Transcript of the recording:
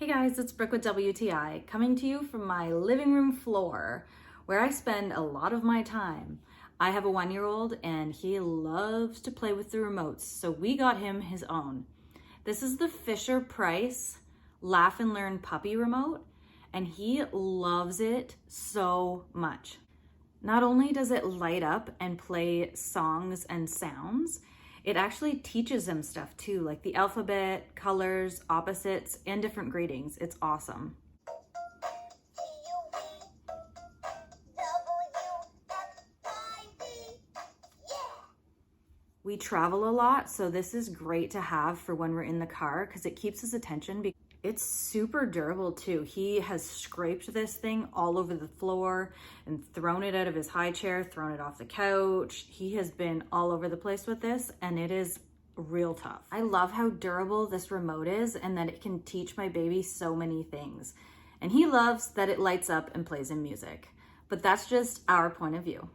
Hey guys, it's Brooke with WTI, coming to you from my living room floor, where I spend a lot of my time. I have a 1-year-old and he loves to play with the remotes, so we got him his own. This is the Fisher-Price Laugh and Learn puppy remote, and he loves it so much. Not only does it light up and play songs and sounds, it actually teaches them stuff too, like the alphabet, colors, opposites, and different gradings. It's awesome. We travel a lot, so this is great to have for when we're in the car because it keeps his attention. It's super durable too. He has scraped this thing all over the floor and thrown it out of his high chair, thrown it off the couch. He has been all over the place with this, and it is real tough. I love how durable this remote is and that it can teach my baby so many things. And he loves that it lights up and plays him music. But that's just our point of view.